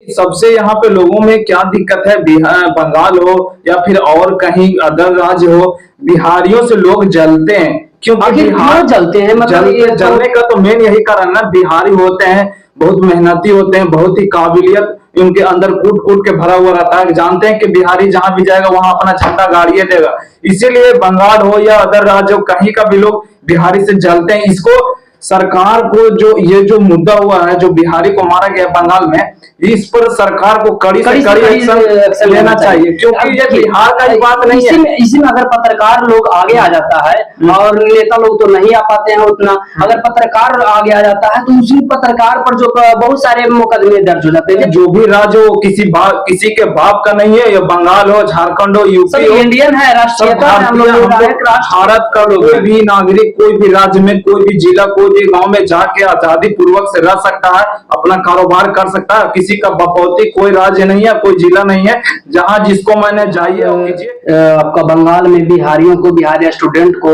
सबसे यहाँ पे लोगों में क्या दिक्कत है, बिहार बंगाल हो या फिर और कहीं अदर राज्य हो, बिहारियों से लोग जलते हैं। क्योंकि आखिर बिहार क्यों जलते हैं? मतलब ये जलने का तो मेन यही कारण है, बिहारी होते हैं, बहुत मेहनती होते हैं, बहुत ही काबिलियत उनके अंदर कूट कूट के भरा हुआ रहता है। जानते हैं कि बिहारी जहां भी जाएगा वहां अपना झंडा गाड़िए देगा। इसीलिए बंगाल हो या अदर राज्य हो, कहीं का भी लोग बिहारी से जलते हैं। इसको सरकार को जो ये जो मुद्दा हुआ है, जो बिहारी को मारा गया बंगाल में, इस पर सरकार को कड़ी से कड़ी एक्शन लेना चाहिए, क्योंकि ये बिहार का ही बात नहीं है। इसी में अगर पत्रकार लोग आगे आ जाता है और नेता लोग तो नहीं आ पाते हैं उतना, अगर पत्रकार आगे आ जाता है तो उसी पत्रकार पर जो बहुत सारे मुकदमे दर्ज हो जाते हैं। जो भी राज्य हो, किसी के बाप का नहीं है, या बंगाल हो, झारखंड हो, यूपी हो, इंडियन है, राष्ट्रीयता है, हम लोग भारत का कोई भी नागरिक कोई भी राज्य में, कोई भी जिला, कोई भी गांव में जाके आजादी पूर्वक से रह सकता है, अपना कारोबार कर सकता है। किसी का बपौती कोई राज्य नहीं है, कोई जिला नहीं है, जहां जिसको मैंने जाइए आपका बंगाल में बिहारियों को, बिहारी स्टूडेंट को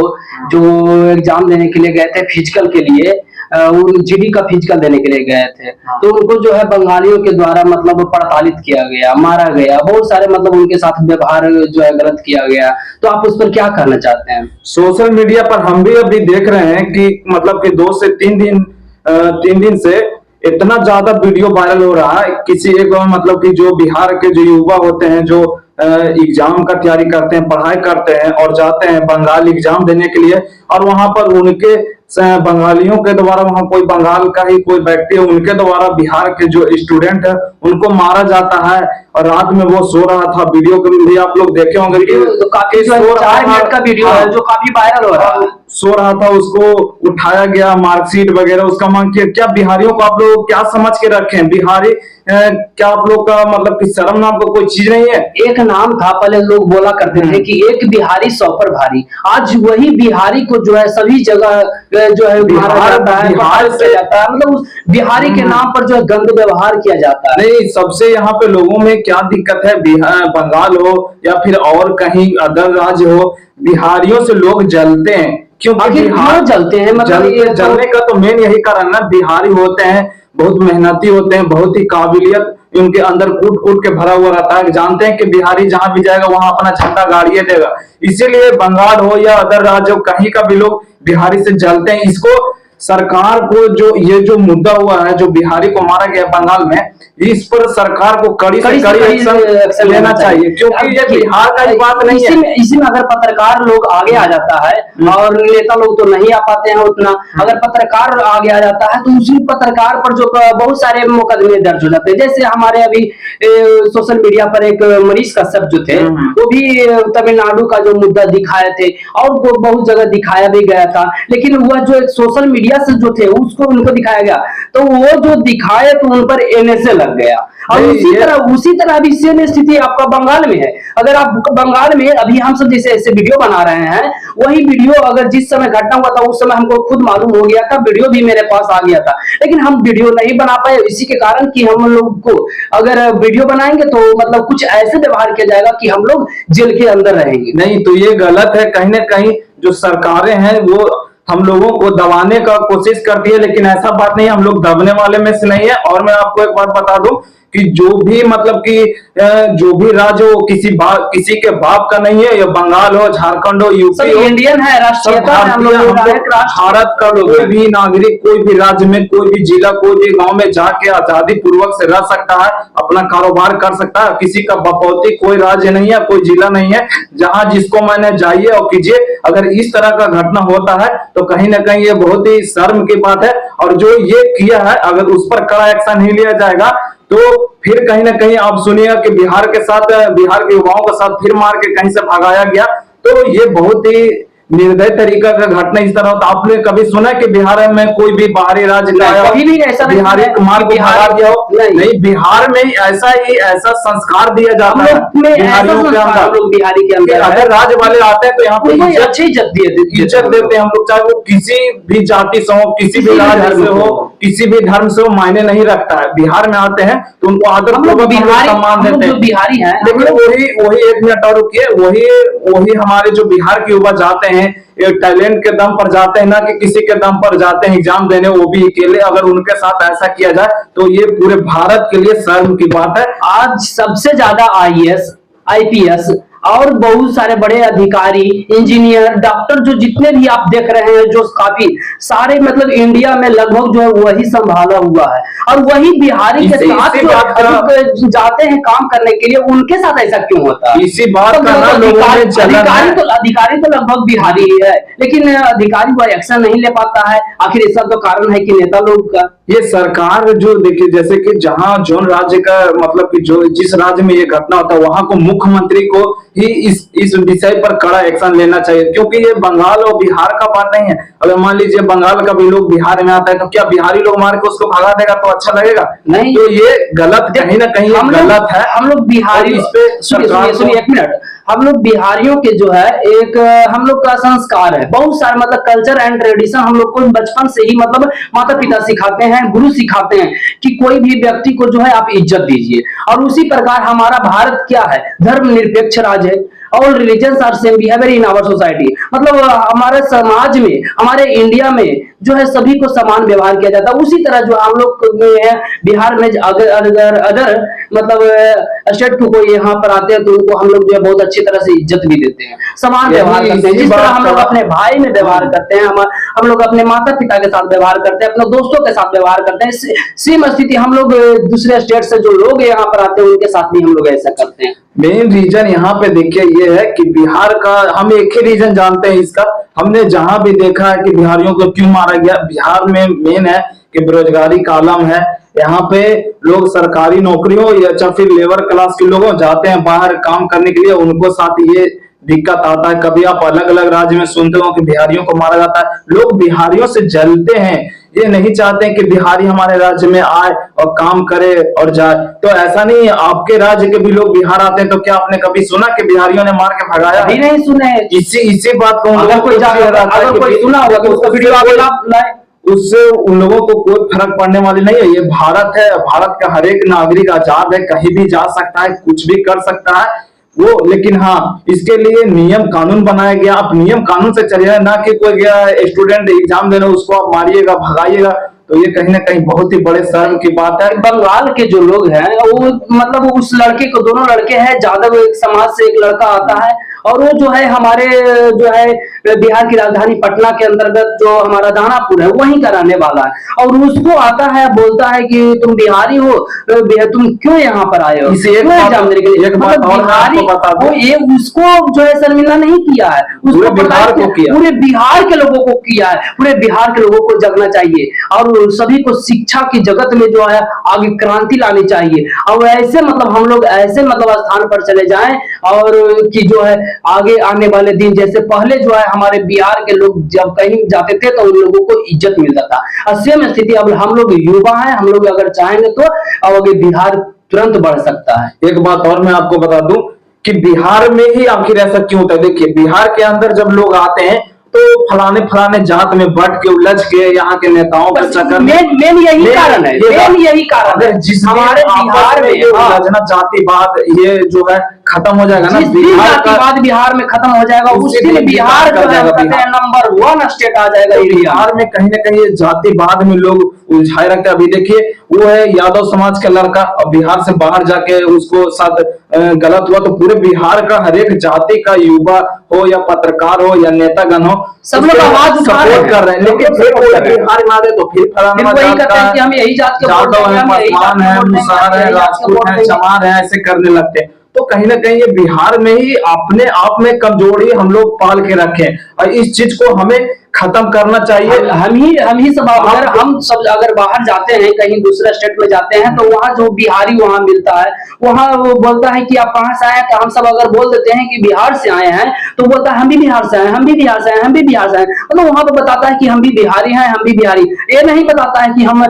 जो एग्जाम देने के लिए गए थे फिजिकल के लिए, जीडी का फिजिकल देने के लिए गए थे, तो उनको जो है बंगालियों के द्वारा मतलब प्रताड़ित किया गया, मारा गया, बहुत सारे मतलब उनके साथ व्यवहार जो है गलत किया गया। तो आप उस पर क्या कहना चाहते हैं? सोशल मीडिया पर हम भी अभी देख रहे हैं कि मतलब कि 2 से 3 दिन से इतना ज्यादा वीडियो वायरल हो रहा है। किसी एक मतलब कि जो बिहार के जो युवा होते हैं, जो एग्जाम का तैयारी करते हैं, पढ़ाई करते हैं और जाते हैं बंगाल एग्जाम देने के लिए, और वहां पर उनके बंगालियों के द्वारा, वहां कोई बंगाल का ही कोई व्यक्ति है, उनके द्वारा बिहार के जो स्टूडेंट है उनको मारा जाता है। और रात में वो सो रहा था, वीडियो भी आप लोग देखे होंगे कि तो काफी 4 मिनट का वीडियो है जो काफी वायरल हो रहा है। सो रहा था, उसको उठाया गया, मार्कशीट वगैरह उसका मांग किया। क्या बिहारियों को आप लोग क्या समझ के रखे हैं? बिहारी क्या आप लोग का मतलब कि शर्म नाम को कोई चीज नहीं है? एक नाम था, पहले लोग बोला करते थे कि एक बिहारी 100 पर भारी। आज वही बिहारी को जो है सभी जगह जो है बिहार से जाता है, मतलब बिहारी के नाम पर जो है गंद व्यवहार किया जाता है। नहीं, सबसे यहाँ पे लोगों में क्या दिक्कत है, बिहार बंगाल हो या फिर और कहीं अदर राज्य हो, बिहारियों से लोग जलते हैं। क्योंकि बिहार जलते हैं, मतलब जलने का तो मेन यही कारण है, बिहारी होते हैं, बहुत मेहनती होते हैं, बहुत ही काबिलियत उनके अंदर कूट कूट के भरा हुआ रहता है। जानते हैं कि बिहारी जहां भी जाएगा वहां अपना झंडा गाड़िए देगा। इसीलिए बंगाल हो या अदर राज्य हो, कहीं का भी लोग बिहारी से जलते हैं। इसको सरकार को जो ये जो मुद्दा हुआ है, जो बिहारी को मारा गया बंगाल में, इस पर सरकार को कड़ी से कड़ी एक्शन लेना चाहिए, क्योंकि ये बिहार का ही बात नहीं है। इसी में अगर पत्रकार लोग आगे आ जाता है और नेता लोग तो नहीं आ पाते हैं उतना, अगर पत्रकार आगे आ जाता है तो उसी पत्रकार पर जो बहुत सारे मुकदमे दर्ज हो जाते हैं। जैसे हमारे अभी सोशल मीडिया पर एक मनीष कश्यप जो थे, वो भी तमिलनाडु का जो मुद्दा दिखाए थे और वो बहुत जगह दिखाया भी गया था, लेकिन वह जो एक सोशल मीडिया से जो थे उसको उनको दिखाया गया, तो वो जो दिखाए तो उन पर एनएसए लग गया। और उसी तरह अभी सेम स्थिति आपका बंगाल में है। अगर आप बंगाल में अभी हम सब जैसे ऐसे वीडियो बना रहे हैं, वही वीडियो अगर जिस समय घटना हुआ था उस समय हमको खुद मालूम हो गया था, वीडियो भी मेरे पास आ गया था, लेकिन हम वीडियो नहीं बना पाए इसी के कारण कि हम लोग को अगर वीडियो बनाएंगे तो मतलब कुछ ऐसे व्यवहार किया जाएगा कि हम लोग जेल के अंदर रहेंगे। नहीं, तो ये गलत है। कहीं ना कहीं जो सरकारें हैं वो हम लोगों को दबाने का कोशिश करती है, लेकिन ऐसा बात नहीं है, हम लोग दबने वाले में से नहीं है। और मैं आपको एक बात बता दूं कि जो भी मतलब कि जो भी राज्य हो, किसी के बाप का नहीं है, या बंगाल हो, झारखंड हो, यूपी हो, इंडियन है, राष्ट्रीयता है, हम लोग भारत का कोई भी नागरिक कोई भी राज्य में, कोई भी जिला, कोई भी गांव में जाके आजादी पूर्वक से रह सकता है, अपना कारोबार कर सकता है। किसी का बपौती कोई राज्य नहीं है, कोई जिला नहीं है, जहां जिसको मैंने जाइए और कीजिए। अगर इस तरह का घटना होता है तो कहीं ना कहीं ये बहुत ही शर्म की बात है। और जो ये किया है, अगर उस पर कड़ा एक्शन नहीं लिया जाएगा तो फिर कहीं ना कहीं आप सुनिएगा कि बिहार के युवाओं के साथ फिर मार के कहीं से भगाया गया। तो ये बहुत ही निर्दय तरीका का घटना इस तरह होता। आपने कभी सुना कि बिहार में कोई भी बाहरी राज्य कभी भी ऐसा बिहारी कुमार को भगा दिया हो? नहीं, बिहार में ऐसा संस्कार दिया जाता है बिहारियों के अंदर, बिहारी के अंदर अगर राज्य वाले आते हैं तो यहाँ पे अच्छी इज्जत देते हैं हम लोग, चाहे वो किसी भी जाति से हो, किसी भी राज्य से हो, किसी भी धर्म से हो, मायने नहीं रखता है। बिहार में आते हैं तो उनको आदर पूर्वक सम्मान देते हैं। बिहारी है, लेकिन वही 1 मिनट और रुकिए, वही हमारे जो बिहार के युवा जाते हैं हैं, ये टैलेंट के दम पर जाते हैं, ना कि किसी के दम पर जाते हैं एग्जाम देने, वो भी अकेले। अगर उनके साथ ऐसा किया जाए तो ये पूरे भारत के लिए शर्म की बात है। आज सबसे ज्यादा आईएएस, आईपीएस और बहुत सारे बड़े अधिकारी, इंजीनियर, डॉक्टर जो जितने भी आप देख रहे हैं, जो काफी सारे मतलब इंडिया में लगभग जो है वही संभाला हुआ है। और वही बिहारी के साथ जो जाते हैं काम करने के लिए, उनके साथ ऐसा क्यों होता है? इसी बात का अधिकारी तो लगभग बिहारी ही है, लेकिन अधिकारी को एक्शन नहीं ले पाता है। आखिर इसका तो कारण है कि नेता लोग का, ये सरकार जो देखिए, जैसे कि जहां जोन राज्य का मतलब कि जो जिस राज्य में ये घटना होता है, वहां को मुख्यमंत्री को ही इस विषय पर कड़ा एक्शन लेना चाहिए, क्योंकि ये बंगाल और बिहार का बात नहीं है। अगर मान लीजिए बंगाल का भी लोग बिहार में आता है, तो क्या बिहारी लोग मार के उसको भगा देगा तो अच्छा लगेगा? नहीं, तो ये गलत, कहीं ना कहीं गलत है। हम लोग बिहारी, इस पे सुनिए एक मिनट, हम लोग बिहारियों के जो है एक हम लोग का संस्कार है, बहुत सारे मतलब कल्चर एंड ट्रेडिशन हम लोग को बचपन से ही मतलब माता पिता सिखाते हैं, गुरु सिखाते हैं कि कोई भी व्यक्ति को जो है आप इज्जत दीजिए। और उसी प्रकार हमारा भारत क्या है, धर्मनिरपेक्ष राज्य है। All religions are same behaviour in our society, मतलब हमारे समाज में, हमारे इंडिया में जो है सभी को समान व्यवहार किया जाता है। उसी तरह जो हम लोग में है बिहार में, अदर मतलब स्टेट को कोई यहाँ पर आते हैं तो उनको हम लोग जो है बहुत अच्छी तरह से इज्जत भी देते हैं, समान व्यवहार करते हैं। जिस तरह हम लोग अपने भाई में व्यवहार करते हैं, हम लोग अपने माता पिता के साथ व्यवहार करते हैं, अपने दोस्तों के साथ व्यवहार करते हैं, सेम स्थिति हम लोग दूसरे स्टेट से जो लोग यहाँ पर आते हैं उनके साथ भी हम लोग ऐसा करते हैं। मेन रीजन यहाँ पे देखिए ये है कि बिहार का, हम एक ही रीजन जानते हैं इसका, हमने जहां भी देखा है कि बिहारियों को क्यों मारा गया, बिहार में मेन है कि बेरोजगारी का आलम है। यहाँ पे लोग सरकारी नौकरियों या फिर लेबर क्लास के लोग जाते हैं बाहर काम करने के लिए, उनको साथ ये दिक्कत आता है। कभी आप अलग अलग राज्य में सुनते हो कि बिहारियों को मारा जाता है, लोग बिहारियों से जलते हैं, ये नहीं चाहते कि बिहारी हमारे राज्य में आए और काम करे और जाए। तो ऐसा नहीं है, आपके राज्य के भी लोग बिहार आते हैं, तो क्या आपने कभी सुना कि बिहारियों ने मार के भगाया? भी नहीं सुने। इसी बात को अगर कोई सुना होगा तो उसका वीडियो आप लाए, उससे उन लोगों को कोई फर्क पड़ने वाली नहीं है। ये भारत है, भारत का हर एक नागरिक आजाद है, कहीं भी जा सकता है, कुछ भी कर सकता है वो। लेकिन हाँ, इसके लिए नियम कानून बनाया गया, आप नियम कानून से चलिए, ना कि कोई गया स्टूडेंट एग्जाम देने उसको आप मारिएगा भगाइएगा। तो ये कहीं ना कहीं बहुत ही बड़े शर्म की बात है। बंगाल के जो लोग हैं वो मतलब उस लड़के को, दोनों लड़के हैं, जादव एक समाज से एक लड़का आता है और वो जो है हमारे जो है बिहार की राजधानी पटना के अंतर्गत जो हमारा दानापुर है वहीं का रहने वाला है। और उसको आता है, बोलता है कि तुम बिहारी हो, तुम क्यों यहाँ पर आए हो एग्जाम देने के लिए? बिहारी वो ये उसको जो है शर्मिंदा नहीं किया है, उसको बिहार को किया, पूरे बिहार के लोगों को किया है। पूरे बिहार के लोगों को जगना चाहिए और सभी को शिक्षा की जगत में जो है आगे क्रांति लानी चाहिए। और ऐसे मतलब हम लोग ऐसे मतलब स्थान पर चले जाएं और कि जो है आगे आने वाले दिन, जैसे पहले जो है हमारे बिहार के लोग जब कहीं जाते थे तो उन लोगों को इज्जत मिलता था। और सेम स्थिति अब हम लोग युवा हैं, हम लोग अगर चाहेंगे तो आगे बिहार तुरंत बढ़ सकता है। एक बात और मैं आपको बता दूं कि बिहार में ही आखिर ऐसा क्यों होता है। देखिए, बिहार के अंदर जब लोग आते हैं तो फलाने जात में बढ़ के उलझ के यहाँ के नेताओं के चक्कर में मेन यही कारण है, यही कारण है। जिस हमारे बिहार में ये उलझना, जातिवाद ये जो है खत्म हो जाएगा ना, जातिवाद बिहार में खत्म हो जाएगा, उस दिन बिहार जो है नंबर 1 स्टेट आ जाएगा। बिहार में कहीं ना कहीं जातिवाद में लोग उलझाए रखते हैं। अभी देखिए, वो है यादव समाज का लड़का, और बिहार से बाहर जाके उसको साथ गलत हुआ, तो पूरे बिहार का हर एक जाति का युवा हो या पत्रकार हो या नेतागण हो, सब लोग आवाज सपोर्ट कर रहे हैं। लेकिन फिर बिहार में आ गए तो फिर फलाना हम यही जात के जादव है, पासवान है, मुसहर है, राजपूत है, चमार है, ऐसे करने लगते हैं। तो कहीं ना कहीं ये बिहार में ही अपने आप में कमजोरी हम लोग पाल के रखे, और इस चीज को हमें खत्म करना चाहिए। हम ही सब अगर बाहर जाते हैं, कहीं दूसरे स्टेट में जाते हैं, तो वहाँ जो बिहारी वहाँ मिलता है, वहाँ वो बोलता है कि आप कहाँ से आए हैं, तो हम सब अगर बोल देते हैं कि बिहार से आए हैं, तो बोलता है हम भी बिहार से आए, हम भी बिहार से आए, हम भी बिहार से आए। मतलब वहाँ पे बताता है कि हम भी बिहारी हैं, हम भी बिहारी। ये नहीं बताता है कि हम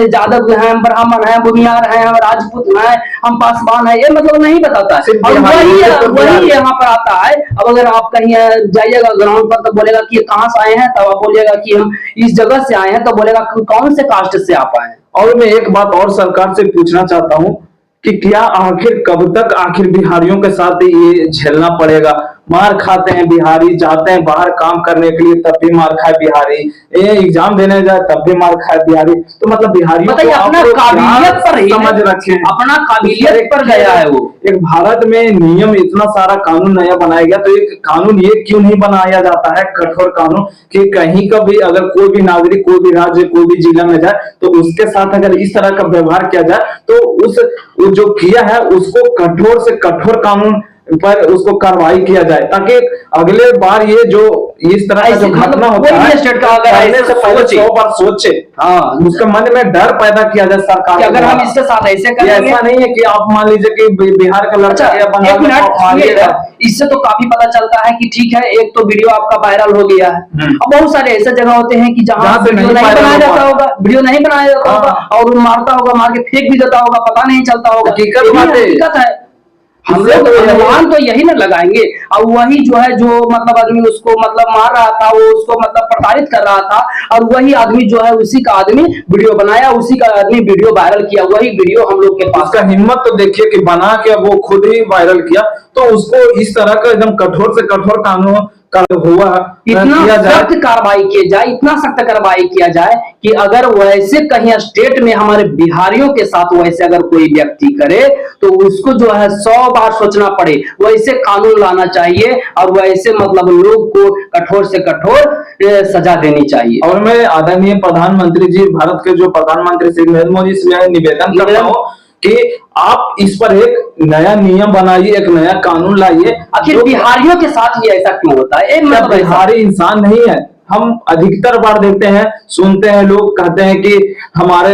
जादव हैं, ब्राह्मण हैं, भूमियार हैं, हम राजपूत हैं, हम पासवान हैं, ये मतलब नहीं बताता है। और वही यहाँ पर आता है। अब अगर आप कहीं जाइएगा ग्राउंड पर, तो बोलेगा कि कहाँ से आए हैं, तब आप बोलिएगा कि हम इस जगह से आए हैं, तो बोलेगा कौन से कास्ट से आप आए हैं। और मैं एक बात और सरकार से पूछना चाहता हूँ कि क्या आखिर कब तक आखिर बिहारियों के साथ ये झेलना पड़ेगा। मार खाते हैं बिहारी, जाते हैं बाहर काम करने के लिए तब भी मार खाए बिहारी, ये एग्जाम देने जाए तब भी मार खाए बिहारी। तो मतलब बिहारियों को अपना काबिलियत पर ही समझ रखे, अपना काबिलियत पर गया है वो। एक भारत में नियम इतना सारा कानून नया बनाया गया, तो एक कानून ये क्यों नहीं बनाया जाता है कठोर कानून कि कहीं का भी अगर कोई भी नागरिक कोई भी राज्य कोई भी जिला में जाए तो उसके साथ अगर इस तरह का व्यवहार किया जाए तो उस जो किया है उसको कठोर से कठोर कानून पर उसको कार्रवाई किया जाए, ताकि अगले बार ये जो इस तरह का जो घटना होता है करने से पहले 100 बार सोचे, हाँ उसके मन में डर पैदा किया जाए सरकार कि अगर हम इसके साथ ऐसे करेंगे। ऐसा नहीं है कि आप मान लीजिए कि बिहार का लड़का या बंगाल, इससे तो काफी पता चलता है कि ठीक है एक तो वीडियो आपका वायरल हो गया है। अब बहुत सारे ऐसे जगह होते हैं कि जहाँ वीडियो नहीं बनाया जाता होगा, वीडियो नहीं बनाया जाता होगा और वो मारता होगा, मार के फेंक भी देता होगा, पता नहीं चलता होगा। हकीकत है। हम लोग अनुमान तो यही ना लगाएंगे और वही जो है जो मतलब आदमी उसको मतलब मार रहा था वो उसको मतलब प्रताड़ित कर रहा था और वही आदमी जो है उसी का आदमी वीडियो बनाया, उसी का आदमी वीडियो वायरल किया, वही वीडियो हम लोग के पास का हिम्मत तो देखिए कि बना के वो खुद ही वायरल किया, तो उसको इस तरह का एकदम कठोर से कठोर कानून हुआ इतना सख्त कार्रवाई किया जाए, इतना सख्त कार्रवाई किया जाए कि अगर वैसे कहीं स्टेट में हमारे बिहारियों के साथ वैसे अगर कोई व्यक्ति करे तो उसको जो है 100 बार सोचना पड़े, वैसे कानून लाना चाहिए और वैसे मतलब लोग को कठोर से कठोर सजा देनी चाहिए। और मैं आदरणीय प्रधानमंत्री जी, भारत के जो प्रधानमंत्री श्री नरेंद्र मोदी से निवेदन करता हूँ कि आप इस पर एक नया नियम बनाइए, एक नया कानून लाइए। आखिर बिहारियों के साथ ही ऐसा क्यों होता है? मतलब बिहारी इंसान नहीं है। हम अधिकतर बार देखते हैं, सुनते हैं, लोग कहते हैं कि हमारे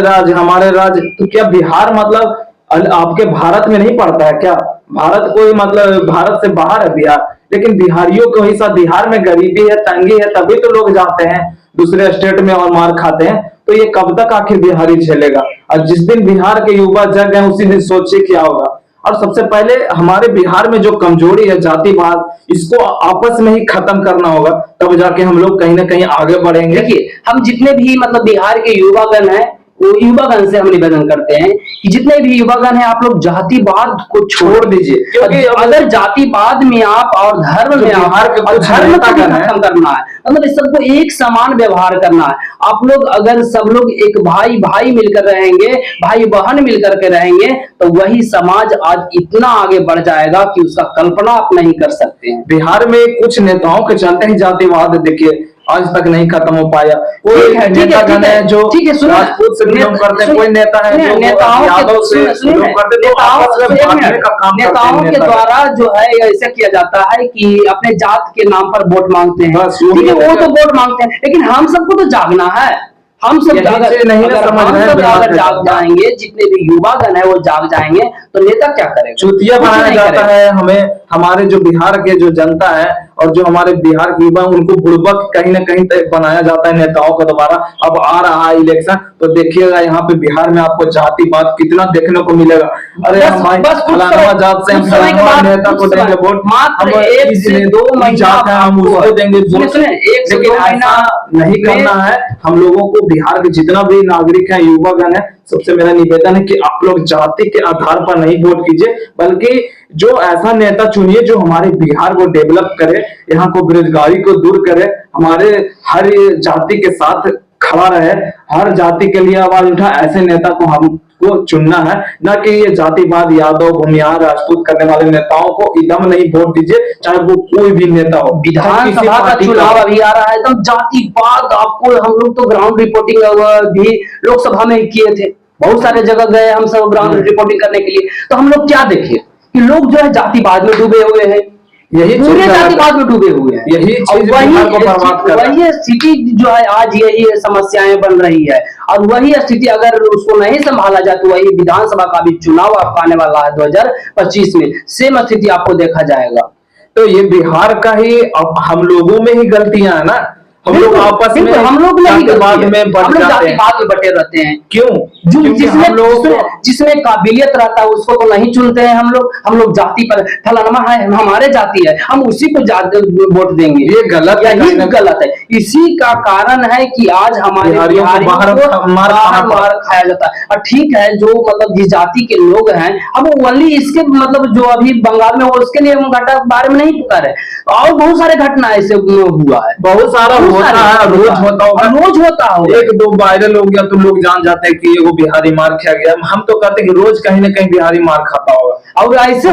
राज्य, तो क्या बिहार मतलब आपके भारत में नहीं पड़ता है क्या? भारत कोई मतलब भारत से बाहर है बिहार, लेकिन बिहारियों को हिस्सा बिहार में गरीबी है, तंगी है, तभी तो लोग जाते हैं दूसरे स्टेट में और मार खाते हैं। तो ये कब तक आखिर बिहारी झेलेगा? और जिस दिन बिहार के युवा जग गए उसी दिन सोचिए क्या होगा। और सबसे पहले हमारे बिहार में जो कमजोरी है जातिवाद, इसको आपस में ही खत्म करना होगा, तब जाके हम लोग कहीं ना कहीं आगे बढ़ेंगे। देखिए हम जितने भी मतलब बिहार के युवागण हैं वो युवागण से हम निवेदन करते हैं कि जितने भी युवागण हैं आप लोग जातिवाद को छोड़ दीजिए, क्योंकि अगर जातिवाद में आप और धर्म में आप धर्म को खत्म करना है, मतलब इस सबको एक समान व्यवहार करना है। आप लोग अगर सब लोग एक भाई मिलकर रहेंगे, भाई बहन मिलकर के रहेंगे तो वही समाज आज इतना आगे बढ़ जाएगा कि उसका कल्पना आप नहीं कर सकते हैं। बिहार में कुछ नेताओं के चलते ही जातिवाद देखिए आज तक नहीं खत्म हो पाया। कोई नेतागण है जो राजपूत से बिलोंग करते हैं, कोई नेता है जो यादव से बिलोंग करते हैं, तो आपस में बांटने का काम करते हैं। नेताओं के द्वारा जो है ऐसा किया जाता है कि अपने जात के नाम पर वोट मांगते हैं, ठीक है वो तो वोट मांगते हैं, लेकिन हम सबको तो जागना है। हम सब अगर जाग जाएंगे, जितने भी युवागण है वो जाग जाएंगे तो नेता क्या करेगा? चुतिया बनाया जाता है हमें, हमारे जो बिहार के जो जनता है और जो हमारे बिहार के युवा उनको बुड़बक कहीं ना कहीं बनाया जाता है नेताओं के द्वारा। अब आ रहा है इलेक्शन तो देखिएगा यहाँ पे बिहार में आपको जातिवाद कितना देखने को मिलेगा। अरे हम भाई फलाना जात से नेता को देंगे वोट, मात्र 1 से 2 महीना हम उसको देंगे, लेकिन ऐसा नहीं करना है। हम लोगों को बिहार के जितना भी नागरिक है, युवागण है, सबसे मेरा निवेदन है कि आप लोग जाति के आधार पर नहीं वोट कीजिए, बल्कि जो ऐसा नेता चुनिए जो हमारे बिहार को डेवलप करे, यहाँ को बेरोजगारी को दूर करे, हमारे हर जाति के साथ खड़ा रहे, हर जाति के लिए आवाज उठा, ऐसे नेता को हमको चुनना है। न कि ये जातिवाद यादव भूमिहार राजपूत करने वाले नेताओं को एकदम नहीं वोट दीजिए, चाहे वो कोई भी नेता हो। विधानसभा का चुनाव अभी आ रहा है, एकदम जातिवाद आपको हम लोग तो ग्राउंड रिपोर्टिंग भी लोकसभा में किए थे, बहुत सारे जगह गए हम सब ग्राउंड रिपोर्टिंग करने के लिए, तो हम लोग क्या देखे कि लोग जो है जातिवाद में डूबे हुए हैं, यही पूरे जातिवाद में डूबे हुए हैं। यही वही स्थिति जो है आज यही समस्याएं बन रही है, और वही स्थिति अगर उसको नहीं संभाला जाए तो वही विधानसभा का भी चुनाव आपको आने वाला है 2025 में, सेम स्थिति आपको देखा जाएगा। तो ये बिहार का ही अब हम लोगों में ही गलतियां है ना। हम लोग आपस में हम लोग नहीं जातिवाद में बढ़ हम लोग जाते हैं। जातिवाद में बटे रहते हैं। क्यों? क्योंकि हम लोग जिसमें काबिलियत रहता है उसको तो नहीं चुनते हैं हम लोग जाति पर फलाना है हमारे जाति है हम उसी को वोट देंगे। ये गलत है, यही गलत है। इसी का कारण है कि आज हमारे बिहारियों को बाहर मार खाया जाता है। और ठीक है जो मतलब जिस जाति के लोग हैं हम ओनली इसके मतलब जो अभी बंगाल में हो उसके लिए हम घटना के बारे में नहीं पुकार है और बहुत सारे घटना ऐसे हुआ है। बहुत सारा होता है, रोज होता होगा, रोज होता होगा। एक दो वायरल हो गया तो लोग जान जाते हैं कि ये वो बिहारी मार खा गया। हम तो कहते हैं कि रोज कहीं ना कहीं बिहारी मार खाता होगा। और ऐसे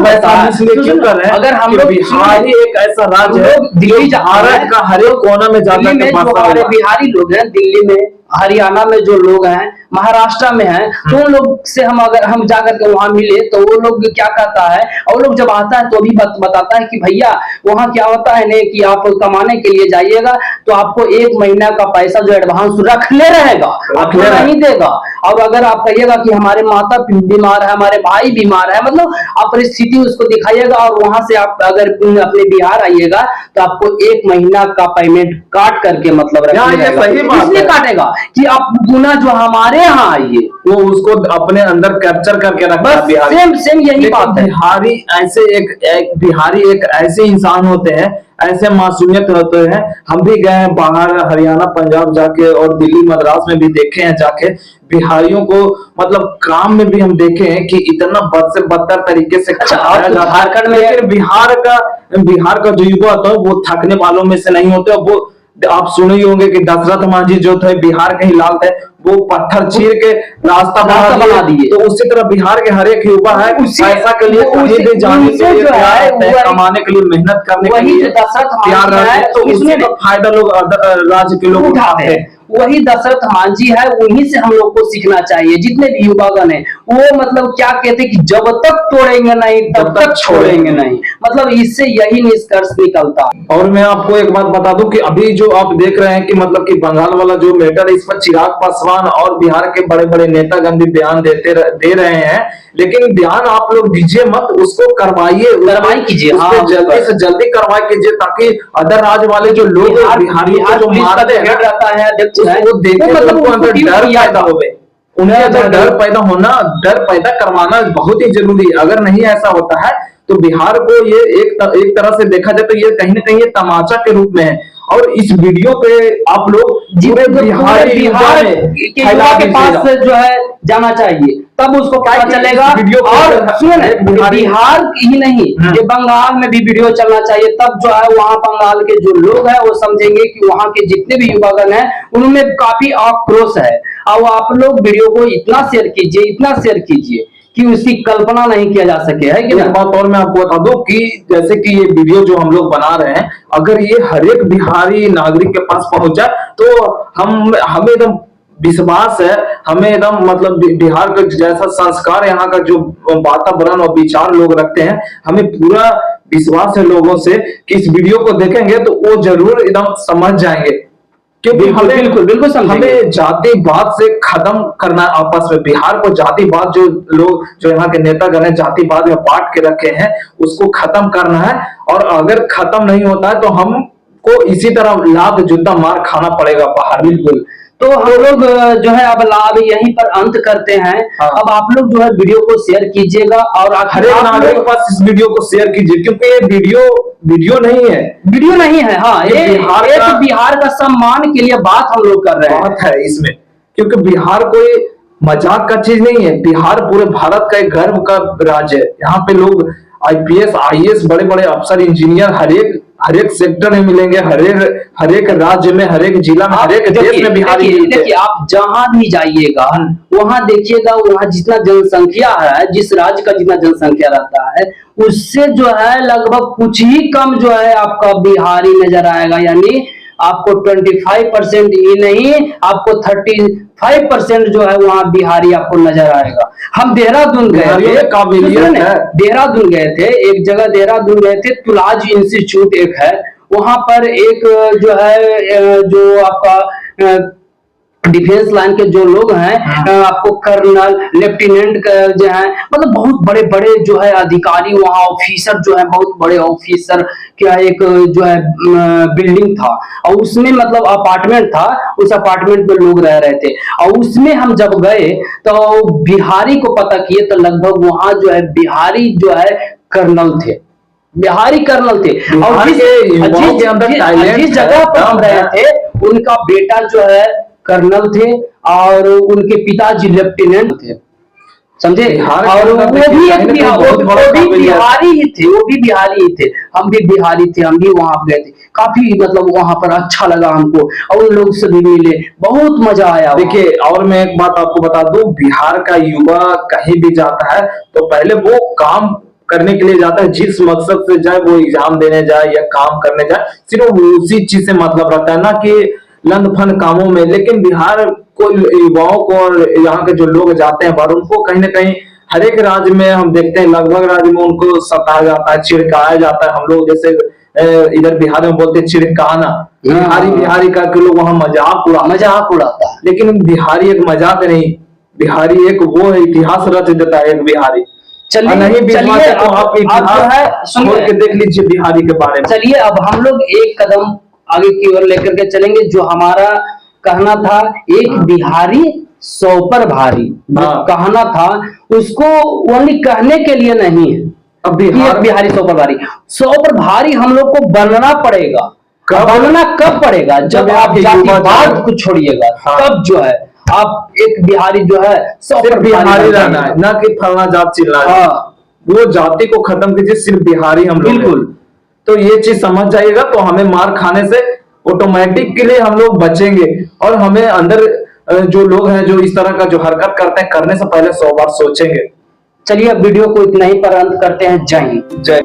इसलिए क्यों कर रहे हैं? अगर हम कि लोग बिहारी एक ऐसा राज्य है दिल्ली भारत का हर एक कोना में जाता है। हमारे बिहारी लोग हैं दिल्ली में हरियाणा में जो लोग हैं महाराष्ट्र में हैं तो उन लोग से हम अगर हम जाकर के वहां मिले तो वो लोग क्या कहता है और लोग जब आता है तो भी बताता है कि भैया वहां क्या होता है नहीं कि आप कमाने के लिए जाइएगा तो आपको 1 महीना का पैसा जो एडवांस रखले रहेगा आपको नहीं देगा। और अगर आप कहिएगा कि हमारे माता बीमार है हमारे भाई बीमार है मतलब आप परिस्थिति उसको दिखाइएगा और वहां से आप अगर अपने बिहार आइएगा तो आपको 1 महीना का पेमेंट काट करके मतलब इसलिए काटेगा कि आप गुना जो हमारे यहाँ आइए वो उसको अपने अंदर कैप्चर करके रखता है। सेम यही बात है। बिहारी ऐसे बिहारी एक ऐसे इंसान होते हैं, ऐसे मासूमियत होते हैं। हम भी गए हैं बाहर हरियाणा पंजाब जाके और दिल्ली मद्रास में भी देखे हैं जाके बिहारियों को मतलब काम में भी हम देखे हैं कि इतना बद से बदतर तरीके से खाया जाता है। लेकिन बिहार का जो युवा होता है वो थकने वालों में से नहीं होते। वो आप सुने ही होंगे कि दशरथ मांझी जो थे बिहार के ही लाल थे वो पत्थर चीर के रास्ता बना दिए। तो उसी तरह बिहार के हर एक युवा है पैसा के लिए कहीं भी जाने के लिए तैयार रहते हैं, कमाने के लिए मेहनत करने के लिए तैयार रहते हैं। तो उसमें फायदा लोग राज्य के लोग उठाते हैं। वही दशरथ मांझी है उन्हीं से हम लोग को सीखना चाहिए। जितने भी युवागण है वो मतलब क्या कहते हैं कि जब तक तोड़ेंगे नहीं तब तक छोड़ेंगे नहीं मतलब इससे यही निष्कर्ष निकलता है। और मैं आपको एक बात बता दूं कि अभी जो आप देख रहे हैं कि मतलब कि बंगाल वाला जो मैटर है इस पर चिराग पासवान और बिहार के बड़े बड़े नेतागण भी बयान दे रहे हैं। लेकिन बयान आप लोग दीजिए मत, उसको कार्रवाई कीजिए, जल्दी से जल्दी कार्रवाई कीजिए ताकि अदर राज्य वाले जो लोग बिहारी जो मारते हैं रहता है वो देखे मतलब उनको अंदर डर पैदा हो गए। उन्हें अंदर डर पैदा करवाना बहुत ही जरूरी है। अगर नहीं ऐसा होता है तो बिहार को ये एक तरह से देखा जाए तो ये कहीं ना कहीं तमाचा के रूप में है। और इस वीडियो पे आप लोग बिहार के पास जो है जाना चाहिए तब उसको पता चलेगा। और सुनिए बिहार ही नहीं ये बंगाल में भी वीडियो चलना चाहिए तब जो है वहाँ बंगाल के जो लोग हैं वो समझेंगे कि वहाँ के जितने भी युवागण हैं उनमें काफी आक्रोश है। और आप लोग वीडियो को इतना शेयर कीजिए कि उसकी कल्पना नहीं किया जा सके है कि एक बात और मैं आपको बता दूं कि जैसे कि ये वीडियो जो हम लोग बना रहे हैं अगर ये हर एक बिहारी नागरिक के पास पहुंच जाए तो हमें एकदम विश्वास है, हमें एकदम मतलब बिहार का जैसा संस्कार यहाँ का जो वातावरण और विचार लोग रखते हैं हमें पूरा विश्वास है लोगों से कि इस वीडियो को देखेंगे तो वो जरूर एकदम समझ जाएंगे। क्योंकि बिल्कुल हमें जातिवाद से खत्म करना आपस में। बिहार को जातिवाद जो लोग जो यहाँ के नेतागण है जातिवाद में बांट के रखे हैं उसको खत्म करना है। और अगर खत्म नहीं होता है तो हमको इसी तरह लात जूता मार खाना पड़ेगा बाहर। बिल्कुल तो हम लोग जो है अब लाभ यहीं पर अंत करते हैं। अब आप लोग जो है वीडियो को शेयर कीजिएगा और हर एक नागरिक के पास इस वीडियो को शेयर कीजिए क्योंकि ये वीडियो नहीं है। हाँ ये बिहार का सम्मान के लिए बात हम लोग कर रहे हैं बात है इसमें। क्योंकि बिहार कोई मजाक का चीज नहीं है। बिहार पूरे भारत का एक गर्व का राज्य है। यहाँ पे लोग IPS IAS बड़े बड़े अफसर इंजीनियर हर एक सेक्टर में मिलेंगे। हर एक राज्य में हर एक जिला में हर एक देश में बिहारी देखिए आप जहां भी जाइएगा वहां देखिएगा वहां जितना जनसंख्या है जिस राज्य का जितना जनसंख्या रहता है उससे जो है लगभग कुछ ही कम जो है आपका बिहारी नजर आएगा। यानी आपको 25% ही नहीं आपको 35% जो है वहां बिहारी आपको नजर आएगा। हम देहरादून गए थे एक जगह देहरादून गए थे तुलाज इंस्टीट्यूट एक है वहां पर एक जो है जो आपका डिफेंस लाइन के जो लोग हैं, आपको कर्नल, लेफ्टिनेंट जो है, मतलब बहुत बड़े बड़े जो है अधिकारी, वहाँ ऑफिसर जो है, बहुत बड़े ऑफिसर क्या, एक जो है बिल्डिंग था और उसमें मतलब अपार्टमेंट था, उस अपार्टमेंट में लोग रह रहे थे। और उसमें हम जब गए तो बिहारी को पता किए तो लगभग वहाँ जो है बिहारी जो है कर्नल थे, बिहारी कर्नल थे। और जिस जगह पर हम रहे थे उनका बेटा जो है कर्नल थे और उनके पिताजी लेफ्टिनेंट थे, समझे। और वो भी एक बिहारी ही थे, वो भी बिहारी ही थे, हम भी बिहारी थे, हम भी वहां गए थे। काफी मतलब वहां पर अच्छा लगा हमको और उन लोग से भी मिले, बहुत मजा आया। देखिए, और मैं एक बात आपको बता दूं, बिहार का युवा कहीं भी जाता है तो पहले वो काम करने के लिए जाता है, जिस मकसद से जाए, वो एग्जाम देने जाए या काम करने जाए, सिर्फ उसी चीज से मतलब रहता है, ना कि लंद फंद कामों में। लेकिन बिहार को युवाओं को और यहाँ के जो लोग जाते हैं बाहर, उनको कहीं ना कहीं हर एक राज्य में हम देखते हैं, लगभग राज्य में उनको सताया जाता है, छिड़काया जाता है। हम लोग जैसे इधर बिहार में बोलते हैं छिड़काना, बिहारी बिहारी का के लोग वहां मजाक उड़ाता है। लेकिन बिहारी एक मजाक नहीं, बिहारी एक वो है, इतिहास रच देता है एक बिहारी। चलिए चलिए, तो आप इतिहास खोल के देख लीजिए बिहारी के बारे में। चलिए अब हम लोग एक कदम आगे की ओर लेकर के चलेंगे। जो हमारा कहना था, एक बिहारी 100 पर भारी, कहना था उसको ओनली कहने के लिए नहीं है। अब बिहारी 100 पर भारी, 100 पर भारी हम लोग को बनना पड़ेगा। बनना कब पड़ेगा? जब आप जातिवाद को छोड़िएगा, तब जो है आप एक बिहारी जो है 100 पर बिहारी रहना है, ना कि फलना जात चिल्ला। वो जाति को खत्म कीजिए, सिर्फ बिहारी हम लोग। बिल्कुल, तो ये चीज समझ जाइएगा, तो हमें मार खाने से ऑटोमेटिक के लिए हम लोग बचेंगे। और हमें अंदर जो लोग हैं जो इस तरह का जो हरकत करते हैं, करने से पहले 100 बार सोचेंगे। चलिए अब वीडियो को इतना ही पर अंत करते हैं। जय हिंद। जय।